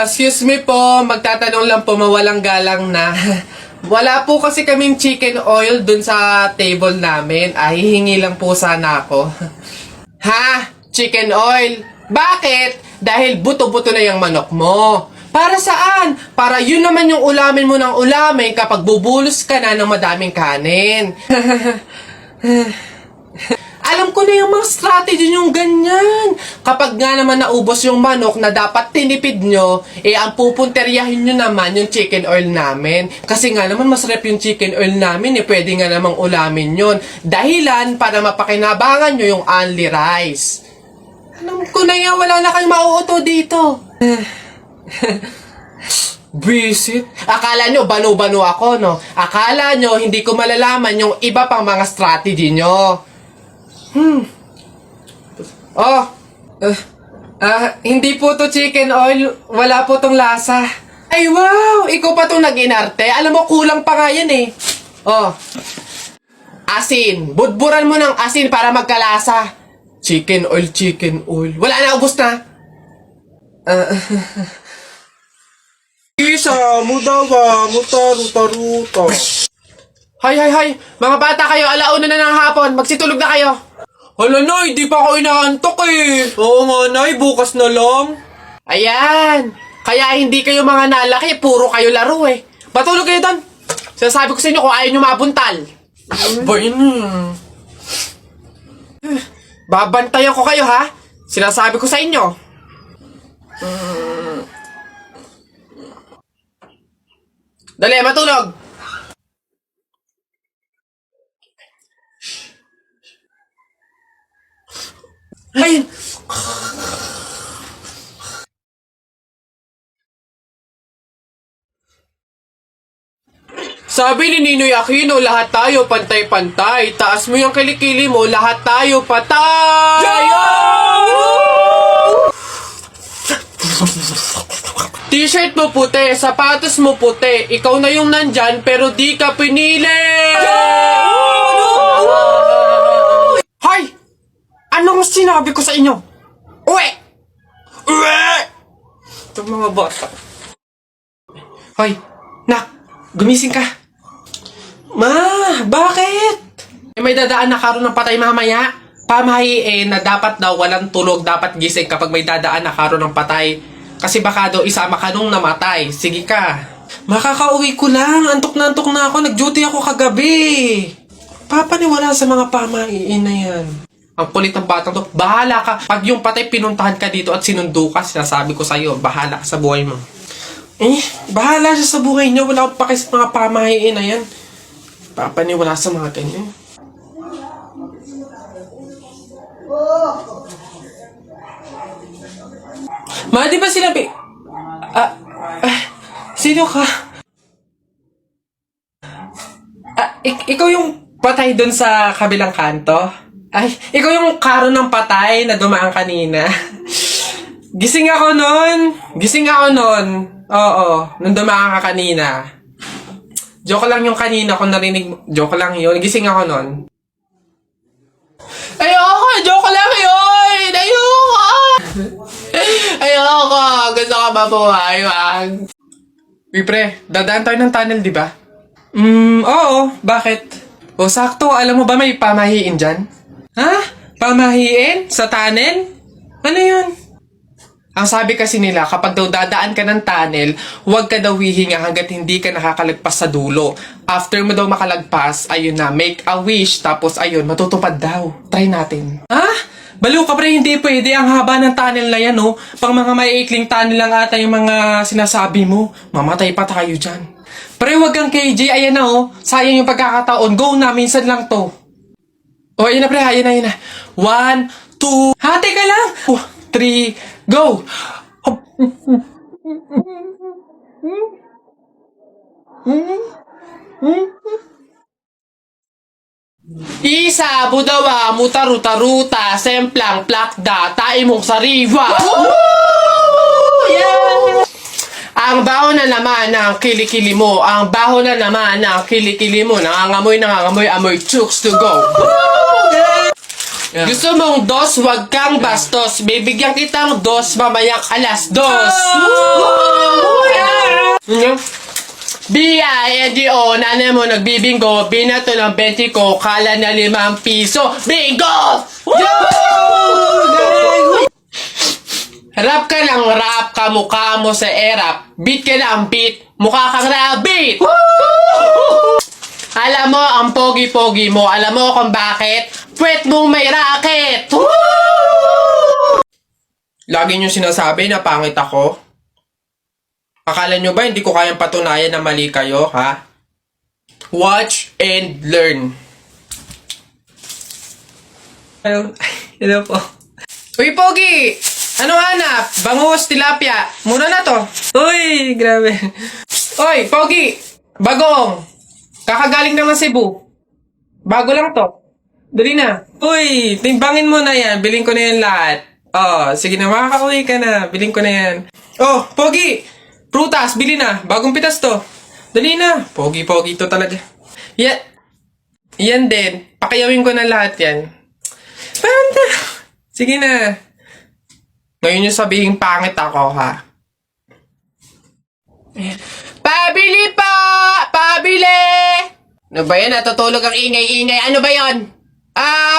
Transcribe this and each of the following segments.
Excuse me po, magtatanong lang po mawalang galang na. Wala po kasi kaming chicken oil dun sa table namin. Ay, hihingi lang po sana ako. Ha? Chicken oil? Bakit? Dahil buto-buto na yung manok mo. Para saan? Para yun naman yung ulamin mo ng ulamin kapag bubulos ka na ng madaming kanin. Alam ko na yung mga strategy yung ganyan. Kapag nga naman naubos yung manok na dapat tinipid nyo, ang pupunteryahin nyo naman yung chicken oil namin. Kasi nga naman masarap yung chicken oil namin, pwede nga namang ulamin yun. Dahilan para mapakinabangan nyo yung only rice. Alam ko na yan, wala na kayong mauuto dito. Visit? Akala nyo banu-banu ako, no? Akala nyo hindi ko malalaman yung iba pang mga strategy nyo. Hindi po to chicken oil. Wala po tong lasa. Ay, wow! Ikaw pa tong nag-inarte. Alam mo, kulang pa nga yan eh. Asin. Budburan mo ng asin para magkalasa. Chicken oil, chicken oil. Wala na, ubos na. Isa, mudawa, mutaruta-ruta. Hay. Mga bata kayo, alauna na ng hapon. Magsitulog na kayo. Hala, Nay, di pa ako inaantok eh. Oo nga, Nay, bukas na lang. Ayan. Kaya hindi kayo mga nalaki, puro kayo laro eh. Matulog kayo doon. Sinasabi ko sa inyo kung ayaw nyo mabuntal. Babantayan ko kayo ha. Sinasabi ko sa inyo. Dali, matulog. Ayun. Sabi ni Ninoy Aquino, lahat tayo pantay-pantay. Taas mo yung kilikili mo, lahat tayo patay! T-shirt mo puti, sapatos mo puti. Ikaw na yung nandyan, pero di ka pinili! Hoy! Anong sinabi ko sa inyo? Uwe! Itong mga bata. Hoy! Nak! Gumising ka! Ma! Bakit? May dadaan na karon ng patay mamaya. Pamahiin na dapat daw walang tulog, dapat gising kapag may dadaan na karon ng patay. Kasi baka daw isama ka nung namatay. Sige ka. Makakauwi ko lang. Antok na ako. Nag-duty ako kagabi. Papaniwala sa mga pamahiin na yan. Ang kulit ng batang to. Bahala ka. Pag yung patay pinuntahan ka dito at sinundo ka, sinasabi ko sa'yo, bahala ka sa buhay mo. Bahala siya sa buhay niya. Wala akong paki sa mga pamahiin na yan. Papaniwala sa mga ganyan. Ma, di ba sinabi? Sino ka? Ikaw yung patay dun sa kabilang kanto? Ay, ikaw yung karo ng patay na dumaan kanina. Gising ako nun. Oo, nung dumaan ka kanina. Joke lang yung kanina kung narinig mo. Joke lang yun. Gising ako nun. Ayoko! Joke lang yun! Ayoko! Gusto ka mabuhay, wag. Uy, pre. Dadaan tayo ng tunnel, di ba? Oo. Bakit? O, sakto. Alam mo ba may pamahiin dyan? Ha? Pamahiin? Sa tunnel? Ano yun? Ang sabi kasi nila, kapag daw dadaan ka ng tunnel, huwag ka daw hihinga hanggat hindi ka nakakalagpas sa dulo. After mo daw makalagpas, ayun na, make a wish, tapos ayun, matutupad daw. Try natin. Ha? Baliw ka pre, hindi pwede. Ang haba ng tunnel na yan, oh. Pang mga maiikling tunnel lang ata yung mga sinasabi mo. Mamatay pa tayo dyan. Pre, huwag kang KJ, ayan na, oh. Sayang yung pagkakataon. Go na, minsan lang to. Oh, ayun na pre, ayun na. 1, 2, hati ka lang. 3, go! Isa, budawa, mutaruta-ruta, semplang, plakda, taimong sariwa. Yeah! Ang baho na naman ng kilikili mo. Ang baho na naman ng kilikili mo. Nangangamoy, amoy chooks to go. Yeah. Gusto mong dos, wag kang bastos. Bibigyan kitang dos mamayang alas dos. B-I-N-G-O, nanay mo nagbibingo, binato ng 20 ko, kala na 5 piso. Bingo! Rap ka ng rap, kamukha mo sa erap. Beat ka ng beat, mukha kang rabbit. Alam mo, ang pogi-pogi mo, alam mo kung bakit? Puwet mong may racket. Lagi nyo sinasabi na pangit ako. Akala nyo ba hindi ko kayang patunayan na mali kayo, ha? Watch and learn. Hello po. Uy, Pogi! Anong hanap? Bangus, tilapia. Mura na to. Uy, grabe. Uy, Pogi! Bagong! Kakagaling naman Cebu. Bago lang to. Dali na. Uy, timbangin mo na yan. Biling ko na yan lahat. Oh, sige na, makakauwi ka na. Biling ko na yan. Oh, Pogi! Prutas, bili na. Bagong pitas to. Dali na. Pogi-pogi to talaga. Yan din. Pakiyawin ko na lahat yan. Panda. Sige na. Ngayon yung sabihin pangit ako, ha? Pabili pa! Pabili! Ano ba yan? Natutulog ang ingay-ingay. Ano ba yon?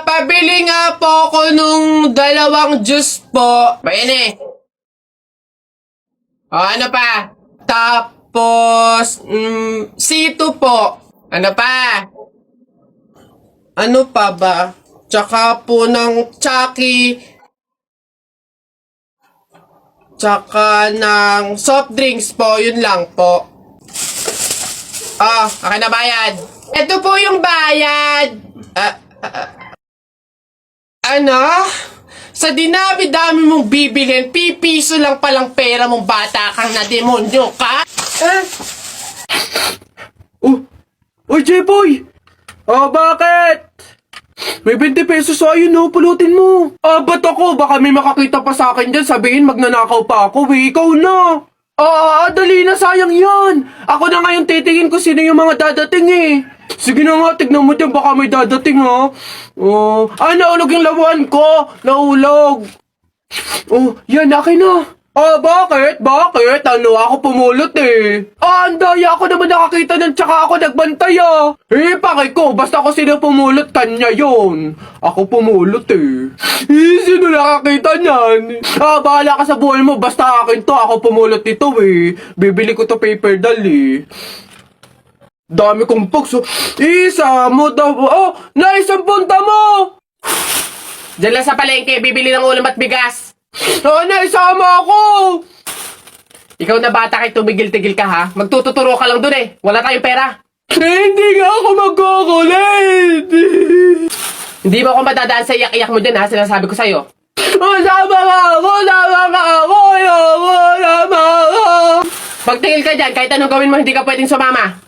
Pabili nga po ko nung 2 juice po. Ba yan eh? Ano pa? Tapos, C2 po. Ano pa? Ano pa ba? Tsaka po ng Chucky. Tsaka ng soft drinks po. Yun lang po. Akin na bayad. Ito po yung bayad. Ano? Sa dinami-dami mong bibilin, pipiso lang palang pera mong bata kang na demonyo ka? Uy, J-Boy! Bakit? May 20 pesos sa'yo, no? Pulutin mo. Ba't ako? Baka may makakita pa sa akin dyan. Sabihin, magnanakaw pa ako, eh. Ikaw na. Dali na, sayang yan. Ako na ngayon titingin ko sino yung mga dadating, eh. Sige na nga, tignan mo dyan. Baka may dadating, ha? Naulog yung lawan ko. Naulog. Yan, akin na. Bakit? Bakit? Ako pumulot, eh. Ang daya ako naman nakakita nun, tsaka ako nagbantay, ah. Pakay ko, basta ako sino pumulot, kanya yun. Ako pumulot, eh. Sino nakakita niyan? Bahala ka sa buhay mo, basta akin to, ako pumulot ito, eh. Bibili ko to paper doll, eh. Dami kong box, oh. Isa mo daw, naisang punta mo! Diyan lang sa palengke, bibili ng ulam at bigas. Naisama ako! Ikaw na bata kay tumigil-tigil ka ha? Magtututuro ka lang dun eh. Wala tayong pera. Hindi nga ako magkukulit! Hindi mo ako madadaan sa iyak-iyak mo dyan ha, sinasabi ko sa'yo. Sama ka ako! Sama ka ako! Ayoko! Sama ka! Pagtingil ka dyan, kahit anong gawin mo, hindi ka pwedeng sumama.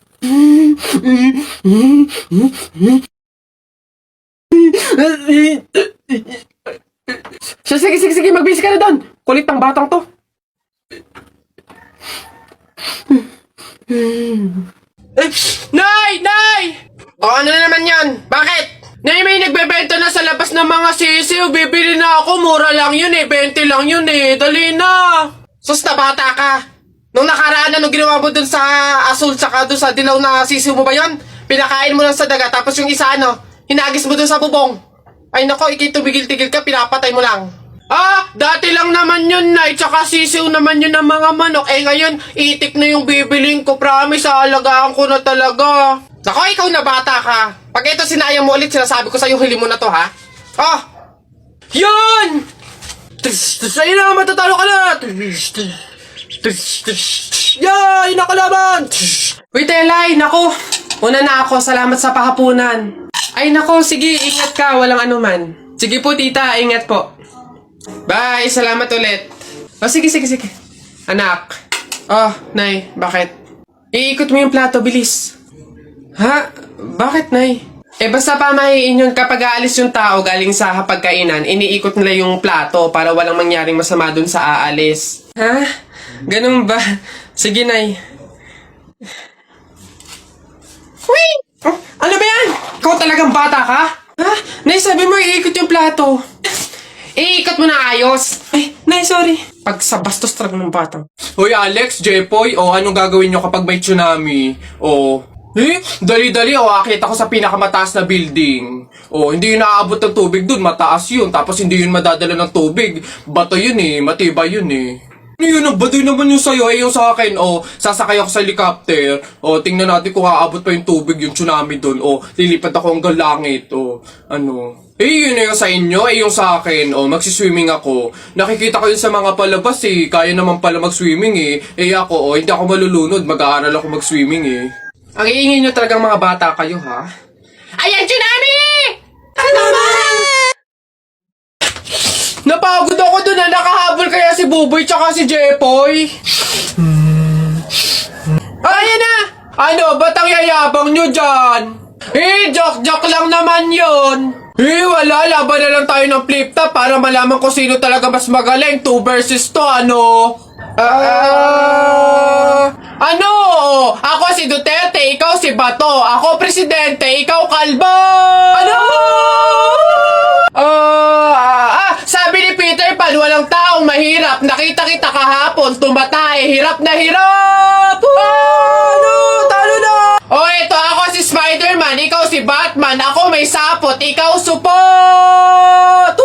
Sige, magbisi ka na doon. Kulit ng batang to. Nay! Ano na naman yan? Bakit? Nay, may nagbebenta na sa labas ng mga sisiw. Bibili na ako. Mura lang yun eh. 20 lang yun eh. Dali na. Sus na bata ka. Nung nakaraan, ano ginawa mo dun sa asul tsaka dun sa dilaw na sisiw mo ba yun? Pinakain mo lang sa daga. Tapos yung isa hinagis mo dun sa bubong. Ay nako, tumigil-tigil ka. Pinapatay mo lang. Dati lang naman yun, Nay. Tsaka sisiw naman yun ng mga manok. Ngayon, itik na yung bibiling ko. Promise, aalagaan ko na talaga. Nako, ikaw na bata ka. Pag ito sinayang mo ulit, sinasabi ko sa'yo, huli mo na to, ha? Yun! Sa'yo na, matatalo ka na! Yay! Nakalaban! Uy, Telay, nako. Una na ako, salamat sa pahapunan. Ay, nako, sige, ingat ka, walang anuman. Sige po, tita, ingat po. Bye, salamat ulit. Sige. Anak. Nay, bakit? Iikot mo yung plato, bilis. Ha? Bakit, Nay? Basta pamahiin yun kapag aalis yung tao galing sa hapagkainan, iniikot nila yung plato para walang mangyaring masama dun sa aalis. Ha? Ganun ba? Sige, Nay. Uy! Ano ba yan? Ikaw talagang bata ka? Ha? Nay, sabi mo iikot yung plato. Iikot mo na ayos. Ay, Nay, sorry. Pag sa bastos talaga ng batang. Hoy Alex, Jepoy, anong gagawin nyo kapag may tsunami? Dali-dali, akit ako sa pinakamataas na building. Hindi yun naaabot ng tubig dun, mataas yun. Tapos hindi yun madadala ng tubig. Bato yun matibay yun Ano yun, ang baduy naman yung sa'yo, yung sa akin, sasakay ako sa helicopter. Tingnan natin kung aabot pa yung tubig, yung tsunami dun. Lilipad ako hanggang langit, yun yung sa inyo, yung sa akin, magsiswimming ako. Nakikita ko yun sa mga palabas, kaya naman pala mag-swimming, ako, hindi ako malulunod, mag-aaral ako mag-swimming, Ang iingin nyo talagang mga bata kayo, ha? Ayan, tsunami! Ano ba? Napagod ako dun na nakahabol kaya si Buboy tsaka si Jepoy. Ayan na! Ano, ba't ang yayabang nyo dyan? Joke-joke lang naman yun. Wala, laban na lang tayo ng flip-top para malaman kung sino talaga mas magaling. 2 versus 2, ano? Ano? Ako si Duterte, ikaw si Bato. Ako presidente, ikaw kalbo! Ano? Sabi ni Peter Pan, walang taong mahirap. Nakita kita kahapon, tumatay, hirap na hirap! Ano? Talo na! Ito ako si Spider-Man, ikaw si Batman. Ako may sapot, ikaw support!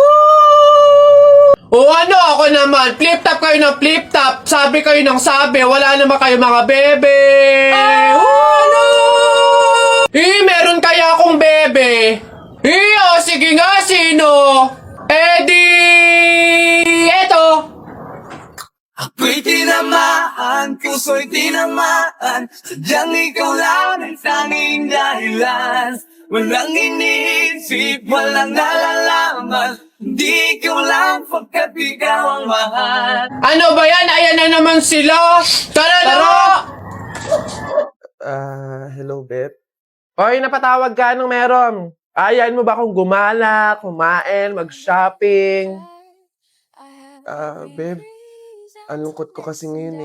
Ano ako naman? Flip-top kayo ng flip-top. Sabi kayo ng sabi. Wala naman kayo mga bebe. Ano? Meron kaya akong bebe. Sige nga, sino? Eto. Ako'y tinamaan, puso'y tinamaan. Sadyang ikaw lang ang tanging dahilan. Walang iniisip, walang nalalaman. Hindi ikaw lang pagkat ikaw ang mahal. Ano ba yan? Ayan na naman sila. Tara na! Hello, Beb. Hoy, napatawag ka, anong meron? Ayain mo ba akong gumala, kumain, mag-shopping? Beb, ang lungkot ko kasi ngayon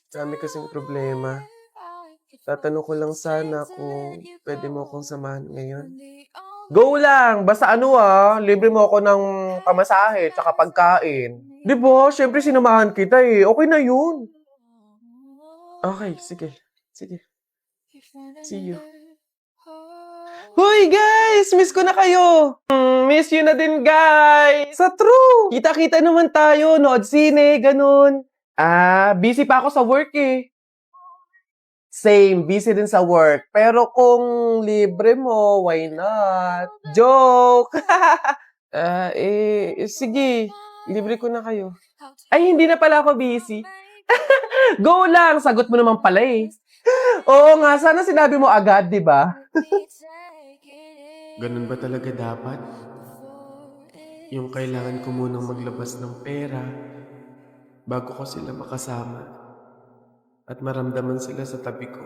Dami kasing problema. Tatanong ko lang sana kung pwede mo akong samahan ngayon. Go lang! Basta libre mo ako ng pamasahe tsaka pagkain. Di ba? Siyempre sinamahan kita Okay na yun. Okay, sige. Sige. See you. Hoy guys! Miss ko na kayo! Miss you na din guys! Sa true! Kita-kita naman tayo, nood sine, ganun. Busy pa ako sa work Same, busy din sa work. Pero kung libre mo, why not? Joke! Sige. Libre ko na kayo. Ay, hindi na pala ako busy. Go lang! Sagot mo naman pala Oo nga, sana sinabi mo agad, di ba? Ganun ba talaga dapat? Yung kailangan ko munang maglabas ng pera bago ko sila makasama at maramdaman sila sa tabi ko.